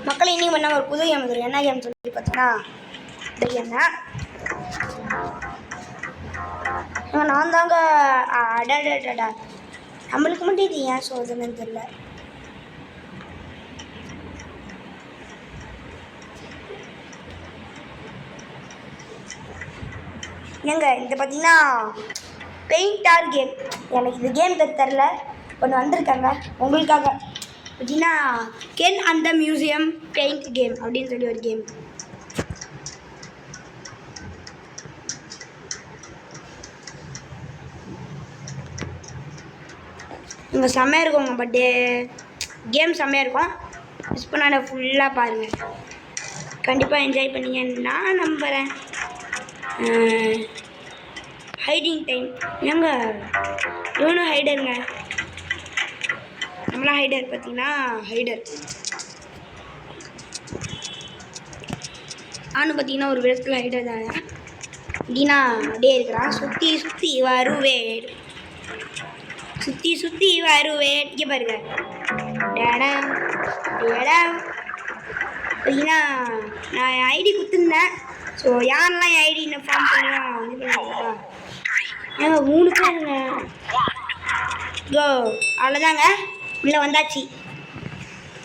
மக்களை இனி பண்ண ஒரு புது கேம் வந்துடும். என்ன கேம் சொல்லி பார்த்தீங்கன்னா இந்த கேம் நான் தாங்க. அடாடாடா நம்மளுக்கு மட்டும் இது ஏன் சோதனைன்னு தெரியல. ஏங்க இந்த பார்த்தீங்கன்னா பெயிண்டார் கேம். எனக்கு இந்த கேம் தெரில, ஒன்று வந்திருக்காங்க உங்களுக்காக. பார்த்தீங்கன்னா கென் அந்த மியூசியம் பெயிண்ட் கேம் அப்படின்னு சொல்லி ஒரு கேம். இங்கே செம்மையாக இருக்குங்க. பட்டு கேம் செம்மையாக இருக்கும். மிஸ் பண்ணாத ஃபுல்லாக பாருங்கள். கண்டிப்பாக என்ஜாய் பண்ணீங்கன்னு நான் நம்புகிறேன். Hiding time. ஏங்க இவனும் ஹைடருங்க. நம்மளாம் ஹைடர். பார்த்தீங்கன்னா ஹைடர் ஆனு பார்த்தீங்கன்னா ஒரு விதத்தில் ஹைடர் தாங்க. அப்படின்னா அப்படியே இருக்கிறான். சுற்றி சுற்றி வருவேன், சுற்றி சுற்றி வருவேன். இங்கே பாருங்க டேடம் டேடம். பார்த்தீங்கன்னா நான் என் ஐடி கொடுத்துருந்தேன். ஸோ யாரெல்லாம் என் ஐடி இன்னும் ஃபார்ம் பண்ணுவோம் இது பண்ணுவாங்களா? ஏங்க 3 பேருங்க. கோ அவ்வளோதாங்க. உள்ளே வந்தாச்சு.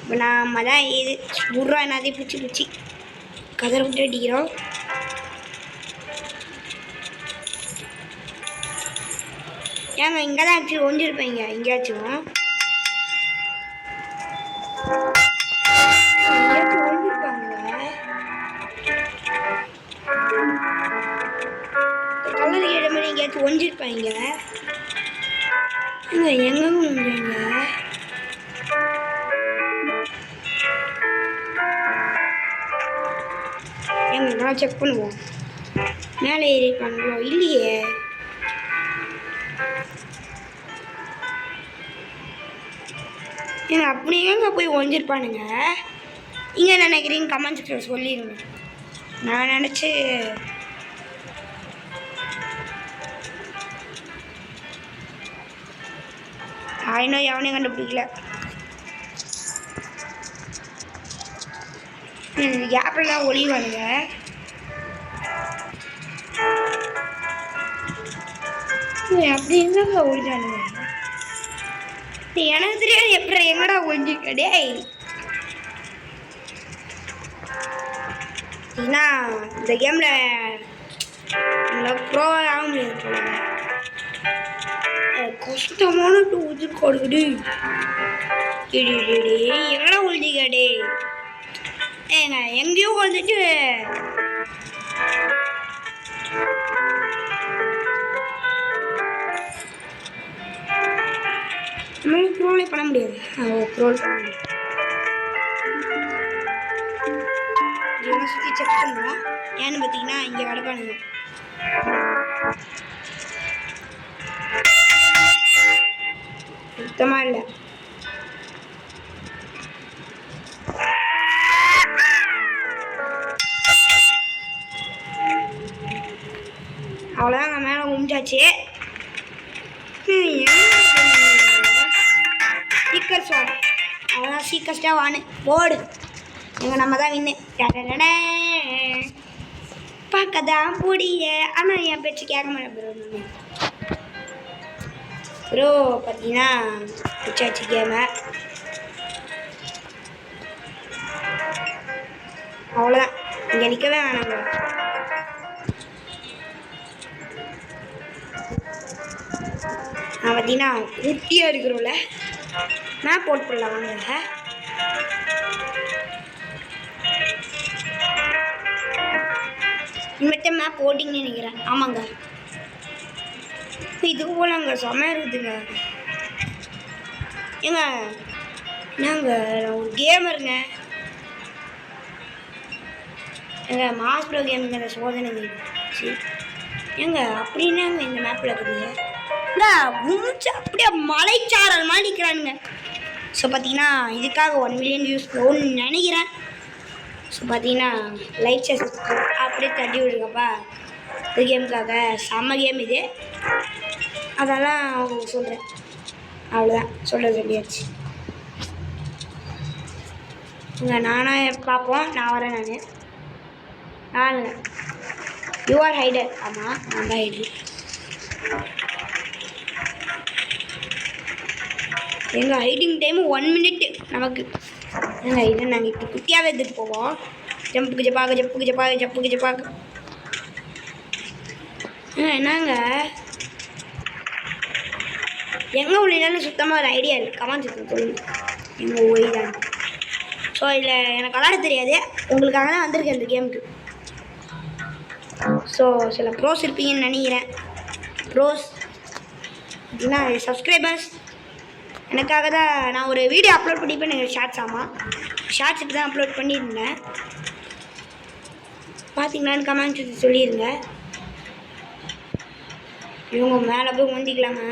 இப்போ நம்ம தான் இது குர்ரா என்னதையும் பிடிச்சி பிடிச்சி கதரை விட்டு அடிக்கிறோம். ஏங்க இங்கே தான் ஆக்சுவலி ஒழிஞ்சிருப்பேங்க. எங்கேயாச்சும் ஒழிஞ்சிருப்பாங்க. கலர் ஏற மாதிரி எங்கேயாச்சும் ஒழிஞ்சிருப்பாங்க. எங்க ஒழிஞ்சாங்க? ஏங்க நான் செக் பண்ணுவோம். மேலே ஏறிப்பாங்களோ இல்லையே. ஏங்க அப்படி ஏங்க போய் ஒழிஞ்சிருப்பானுங்க? நீங்கள் நினைக்கிறீங்க கமெண்ட் செக்ஷன் சொல்லிடுங்க. நான் நினச்சி இன்னும் எவனையும் கண்டுபிடிக்கல. கேப்லாம் ஒளிவானுங்க. அப்படி எங்கங்க ஒழிஞ்சானுங்க? எனக்கு தெரியாது. எப்படி எங்கடா ஒழிஞ்சிருக்க? டேய் ஏன்னா இந்த கேமில் ப்ரோ ஆக முடியாது போல. கஷ்டமான டூ கொடுக்குது. எங்கடா ஒழிஞ்சிக்காடே? ஏங்க எங்கேயோ வந்துட்டு நம்மளால க்ரோலே பண்ண முடியாது. க்ரோல் பண்ண முடியாது. இதெல்லாம் சுற்றி செக் பண்ணுவோம். ஏன்னு பார்த்தீங்கன்னா இங்கே வடப்பானுங்க. சுத்தமாக இல்லை. அவ்வளோதாங்க. மேலே முடிஞ்சாச்சு. சீக்கர் ஸ்வாட். அவ்வளோதான். சீக்கர்ஸ்டாக வானு போடு. எங்கள் நம்ம தான் வின்னு. பார்க்க தான் முடிய. ஆனால் என் பேச்சு கேட்க மாட்டேன் ப்ரோ. ப்ரோ பார்த்தீங்கன்னா பிடிச்சாச்சு கேமை. அவ்வளோதான். இங்கே நிற்கவே வேணாங்க. நான் பார்த்தீங்கன்னா குட்டியாக இருக்கிறோம்ல மேப் போட் பண்ணலாம் வாங்க. இனிமேட்டு மேப் போட்டிங்கன்னு நினைக்கிறேன். ஆமாங்க இது போலங்க செம்மையாக இருக்குதுங்க. ஏங்க என்னங்க நான் ஒரு கேமருங்க. ஏங்க மாஸ் ப்ரோ கேமுங்க. அந்த சோதனை சரி ஏங்க அப்படின்னாங்க இந்த மேப்பில் இருக்குதுங்க. முடிச்சு அப்படியே மலைச்சாரல் மாதிரி நிற்கிறானுங்க. ஸோ பார்த்தீங்கன்னா இதுக்காக 1 மில்லியன் வியூஸ் போகணும்னு நினைக்கிறேன். ஸோ பார்த்தீங்கன்னா லைக் அப்படியே தட்டி விடுங்கப்பா. இந்த கேமுக்காக செம்ம கேம் இது. அதெல்லாம் அவங்க சொல்கிறேன். அவ்வளோதான் சொல்கிறது சொல்லியாச்சு. இங்கே நானாக பார்ப்போம். நான் வரேன். நான் யூஆர் ஹைடர். ஆமாம், நான் தான் ஹைடர். எங்கள் ஹைடிங் டைமு 1 மினிட்டு நமக்கு. ஏங்க இதை நாங்கள் இப்போ குட்டியாகவே எடுத்துகிட்டு போவோம். ஜம்புக்கு ஜப்பாக்கு ஜப்புக்கு ஜப்பாக்கு ஜப்புக்கு ஜப்பாக்கு. என்னங்க எங்கே உள்ளினாலும் சுத்தமாக ஒரு ஐடியா இருக்குது. கமெண்ட் சொல்லுங்கள் எங்கள் ஒய் தான். ஸோ இதில் எனக்கு விளாட தெரியாது, உங்களுக்காக தான் வந்திருக்கேன் இந்த கேமுக்கு. ஸோ சில ப்ரோஸ் இருப்பீங்கன்னு நினைக்கிறேன். ப்ரோஸ் அப்படின்னா சப்ஸ்கிரைபர்ஸ் எனக்காக தான் நான் ஒரு வீடியோ அப்லோட் பண்ணிப்பேன். எனக்கு ஷார்ட்ஸ். ஆமாம், ஷார்ட்ஸ் இப்போ தான் அப்லோட் பண்ணியிருந்தேன். பார்த்தீங்களான்னு கமெண்ட்ஸ் சொல்லிடுங்க. இவங்க மேலே போய் முந்திக்கலாங்க.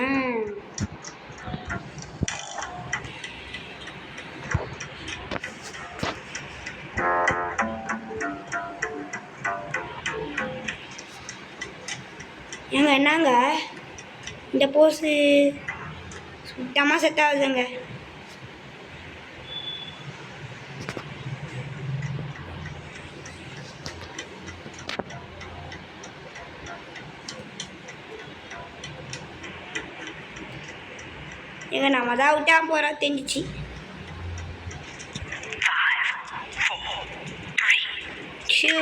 ஏங்க என்னங்க இந்த போஸு சுத்தமாக செட் ஆகுதுங்க. ஏங்க நம்ம தான் விட்டா போகிறோம் தெரிஞ்சிச்சு. 5, 4, 3, 2,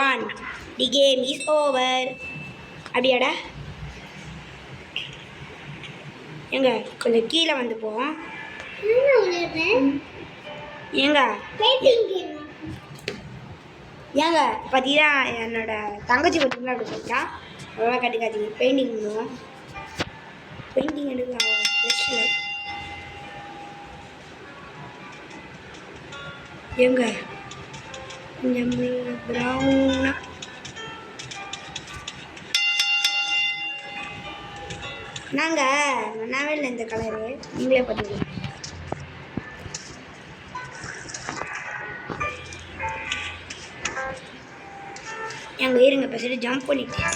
1 தி கேம் இஸ் ஓவர். அப்படியாடா? ஏங்க கொஞ்சம் கீழே வந்து போவோம். ஏங்க ஏங்க பார்த்தீங்கன்னா என்னோட தங்கச்சி பார்த்தீங்கன்னா அப்படி சொல்லிட்டா. அவ்வளோ கட்டிக்காதீங்க. பெயிண்டிங் பண்ணுவோம். பெயிண்டிங் எடுக்கலாம் ப்ரெஷ்ஷில். ஏங்க கொஞ்சம் ப்ரௌனாக நாங்கள் நல்லாவே இல்லை இந்த கலரு. நீங்களே பார்த்துக்கலாம். எங்கள் இருங்க பேசிட்டு ஜம்ப் பண்ணிட்டு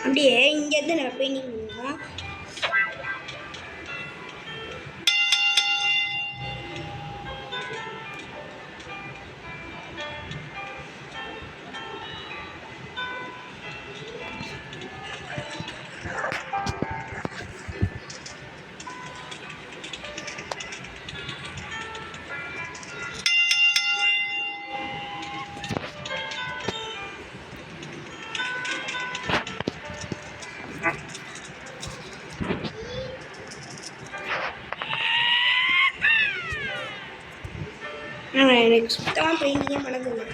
அப்படியே இங்கேருந்து நம்ம பெயிண்டிங் பண்ணுவோம். எனக்கு சுத்தமாக பெயிண்டிங்கே பண்ணதில்லை.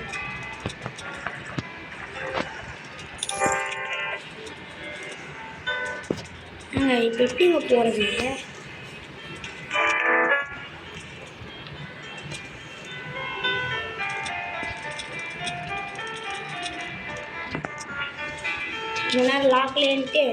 இப்போ எப்படிங்க போகிறது? இந்த நேரம் லாக்லேன்ட்டு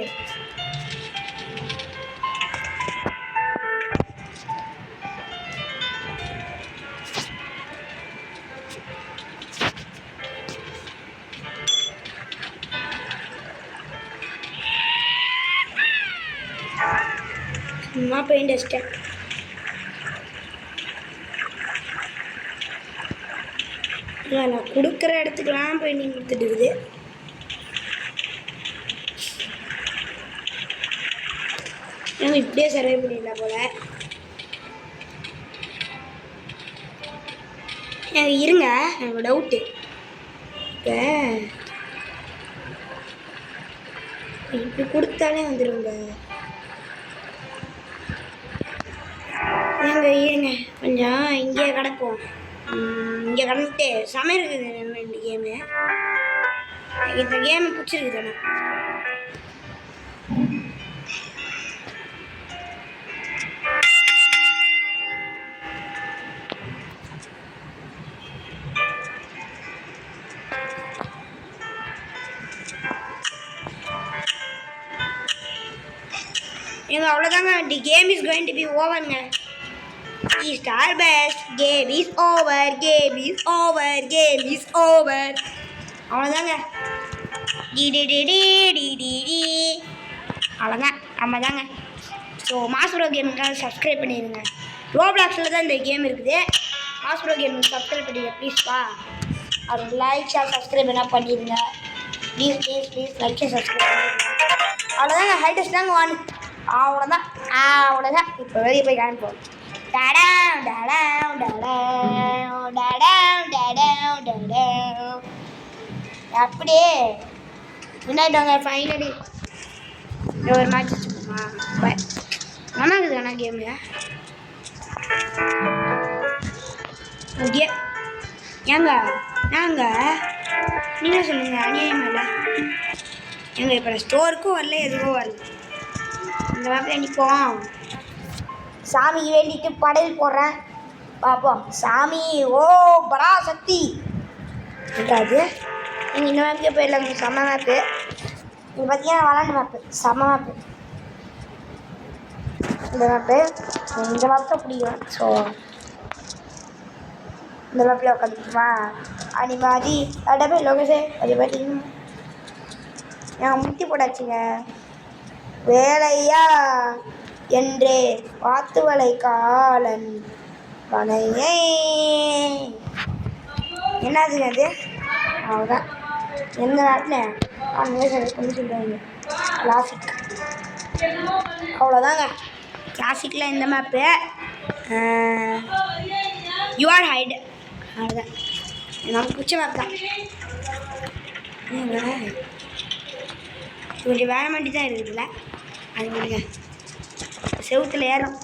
சும்மா பெயிண்ட் அடிச்சிட்டேன். இல்லை நான் கொடுக்குற இடத்துக்கெல்லாம் பெயிண்டிங் கொடுத்துட்டு இருக்குது. ஏங்க இப்படியே சர்வை பண்ணிடலாம் போல. எனக்கு இருங்க, எனக்கு டவுட்டு. இப்போ இப்படி கொடுத்தாலே வந்துடுங்க. ஏங்க இருங்க கொஞ்சம் இங்கே கிடக்கும். இங்கே கடந்துட்டு சமையல் இருக்குது. இந்த கேமு இந்த கேமு பிடிச்சிருக்குது. ஏங்க அவ்வளோதாங்க. The game is going to be ஓவருங்க. Star best game is over. Game is over. Game is over. அவ்வளோதாங்க. டி டி டி டி டி டி டி அவ்வளோதான். நம்ம தாங்க. ஸோ மாஸ்டர் கேமுக்காக சப்ஸ்கிரைப் பண்ணிடுங்க. ரோப்ளாக்ஸில் தான் இந்த கேம் இருக்குது. மாஸ்ப்ரோ கேம் சப்ஸ்கிரைப் பண்ணிடுங்க ப்ளீஸ்ப்பா. அது லைக் ஷேர் சப்ஸ்கிரைப் என்ன பண்ணிடுங்க ப்ளீஸ் லைக் ஷேர் சப்ஸ்கிரைப் பண்ணிடுங்க. அவ்வளோதாங்க ஹைட்டஸ்ட் தாங்க அவ்வளோதான் அவ்வளோதான். இப்போ வெளியே போய் காமிப்போம். அப்படியே வின்னாயிட்டாங்க ஃபைனலி. ஒரு மேட்ச் வச்சுக்கோமா பாய். நல்லா இருக்குது ஆனால் கேமு ஏங்க நீங்களே சொல்லுங்க. அநியாயம் இல்லை எங்க இப்போ ஸ்டோருக்கும் வரல எதுவும் வரல. இந்த மாதிரி நிற்போம். சாமிக்கு வேண்டிட்டு படையல் போடுறேன் பார்ப்போம். சாமி ஓ பராசக்தி அது. நீங்கள் இந்த மேப்புக்கே போயிடலாங்க. செம்ம மேப்பு இது பார்த்தீங்கன்னா விளாண்டு மேப்பு செம்ம மேப்பு. இந்த மேப்பு தான் பிடிக்கும். ஸோ இந்த மேப்பில் உட்காந்துக்குமா அனிமாதி அடவே லோகசே அது பார்த்தீங்கன்னா நாங்கள் முட்டி போட்டாச்சுங்க. வேலையா என்றே வாத்துவலை காலன் பனையே என்னதுங்க அது. அவ்வளோதான். எந்த நாட்டில் கொண்டு சொல்லுவாங்க கிளாசிக். அவ்வளோதாங்க கிளாசிக்கில் இந்த மேப்பு யூஆர் ஹைடு. அவ்வளோதான் நமக்கு பிடிச்ச மேப் தான். கொஞ்சம் வேற மாட்டி தான் இருக்குதுல்ல அது முடிங்க. செவுத்தில் ஏறும்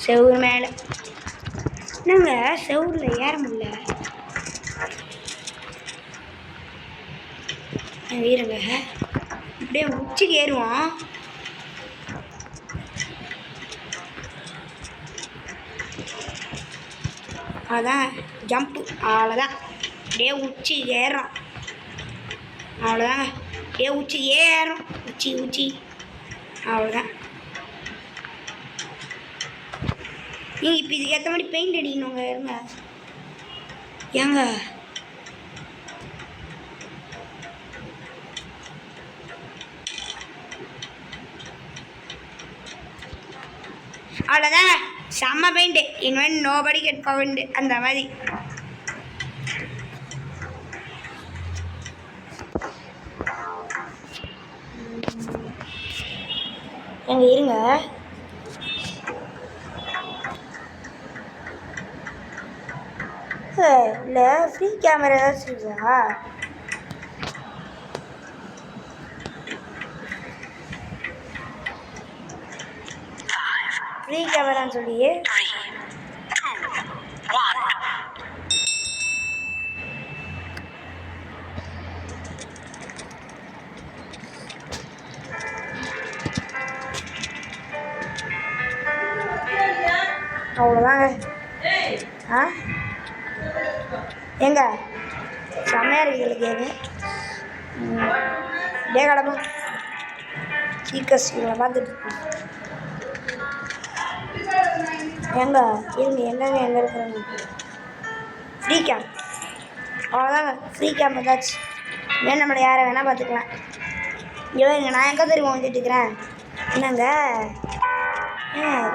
செவுறு மேலே என்னங்க செவுரில் ஏற முடியல. வீரங்க அப்படியே உச்சிக்கு ஏறுவோம். அதான் ஜம்ப்பு. அவ்வளோதான் அப்படியே உச்சி ஏறுறோம். அவ்வளோதாங்க அப்படியே உச்சி ஏறும் உச்சி அவ்வளோதான். நீங்கள் இப்போ இதுக்கு ஏற்ற மாதிரி பெயிண்ட் அடிக்கணுங்க. இருங்க ஏங்க அவ்வளோதாங்க செம்ம பெயிண்ட்டு. இனிமேல் நோபடி கெட் பவுண்டு அந்த மாதிரி. எங்க இருங்க இல்லை ஃப்ரீ கேமரா ஏதாச்சும் இருக்கா? ஃப்ரீ கேமரான்னு சொல்லி அவ்வளோதாங்க. எங்க செம்மையாக இருக்குது கேமு. டே கடமை சீக்கஸ் இவங்களை பார்த்துட்டு இருக்கோம். எங்க எங்கே இருக்கிறாங்க ஃப்ரீ கேம்ப். அவ்வளோதாங்க ஃப்ரீ கேம்ப் ஏதாச்சும் வேணும் நம்மளை யாரை வேணால் பார்த்துக்கலாம். இவங்க நான் எங்கே தெரியுமா வந்துட்டு இருக்கிறேன். என்னங்க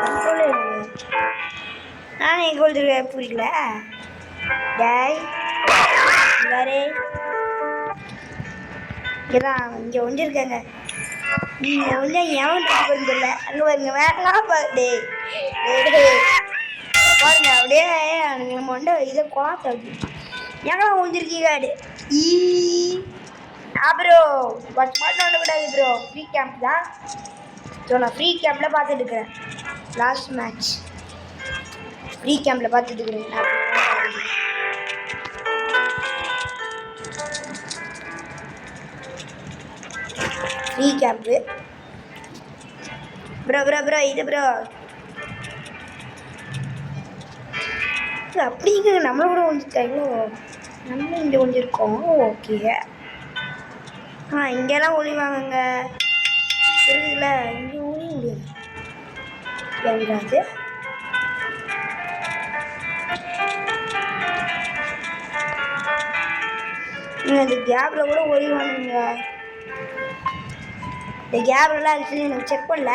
கண்ட்ரோலே இல்லைங்க. நானும் எங்கே வந்துருக்கேன் புரியல. டேய் வேறு இங்கேதான் இங்கே ஒஞ்சிருக்கேங்க. நீங்கள் வந்து எவன் வந்துடல அங்கே பாருங்க வேணாம் டே பாருங்க அப்படியே நம்ம வந்து இதை குவாத்த எங்கெல்லாம் ஒழிஞ்சிருக்கீங்க ப்ரோ பட் மட்டும் ஒன்றக்கூடாது ப்ரோ. ஃப்ரீ கேம்ப் தான். ஸோ நான் ஃப்ரீ கேம்பில் பார்த்துட்டு இருக்கிறேன். லாஸ்ட் மேட்ச் ஃப்ரீ கேம்பில் பார்த்துட்டு இருக்கிறேன். ஃப்ரீ கேம்ப்பு ப்ரோ இது ப்ரோ அப்படிங்க நம்மளை கூட ஒழிஞ்சிட்டாங்களோ. நம்ம இங்கே ஒழிஞ்சிருக்கோம். ஓகே இங்கெல்லாம் ஒழிவாங்கங்க இருக்குதுல்ல. இங்கே ஒழிய முடியாது எங்காது. நீங்கள் இந்த கேப்பில் கூட ஒழிவானுங்க. இந்த கேப்லாம் ஆக்சுவலி எனக்கு செக் பண்ணல.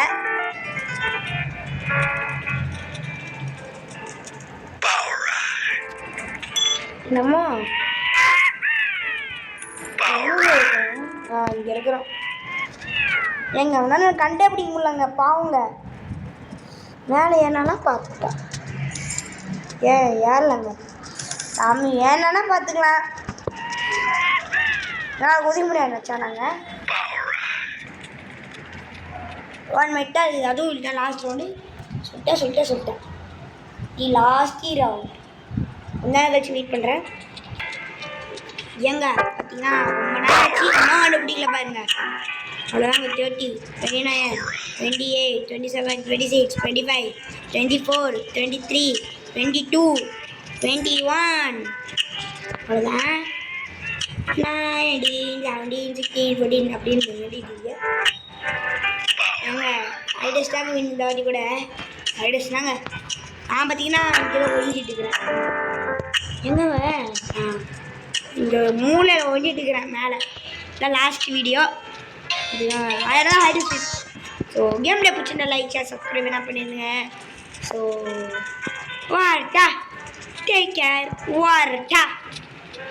என்னமோ இங்கே இருக்கிறோம். எங்க அவனால கண்டே பிடிக்க முடியலங்க, பாவங்க. மேலே ஏனாலாம் பார்த்துட்டேன். ஏறலங்க. சாமி ஏன்னா பார்த்துக்கலாம். நான் உதவி முடியாது வச்சானாங்க. 1 மினிட்டா இது, அதுவும் இல்லை. லாஸ்ட் ரவுண்டு சொல்லிட்டேன். நீ லாஸ்ட் ரவுண்ட் கொஞ்ச நேரம் கழிச்சு வெயிட் பண்ணுறேன். ஏங்க பார்த்தீங்கன்னா ரொம்ப நேரம் ஆச்சு, இன்னும் கண்டுபிடிக்கல பாருங்க. அவ்வளோதாங்க. 30, 29, 28, 27, 26, 25, 24, 23, 22, 21. அவ்வளோதான். 19, 17, 16, 14 அப்படின்னு சொல்லிட்டீங்க. ஏங்க ஐடஸ்டாங்க இந்த வாட்டி கூட ஐடஸ்டாங்க. நான் பார்த்தீங்கன்னா இங்கே ஒழிஞ்சிட்டு இருக்கிறேன். எங்கங்க இந்த மூளையில் ஒழிஞ்சிட்டு இருக்கிறேன் மேலே. இதான் லாஸ்ட் வீடியோ. இதுதான் 1000 ஆயிடுச்சு. ஸோ கேம் டே பிடிச்சிருந்தா லைக் ஷேர் சப்ஸ்கிரைப் என்ன பண்ணிடுங்க. ஸோ வார்ட்டா டேக் கேர் வார்ட்டா.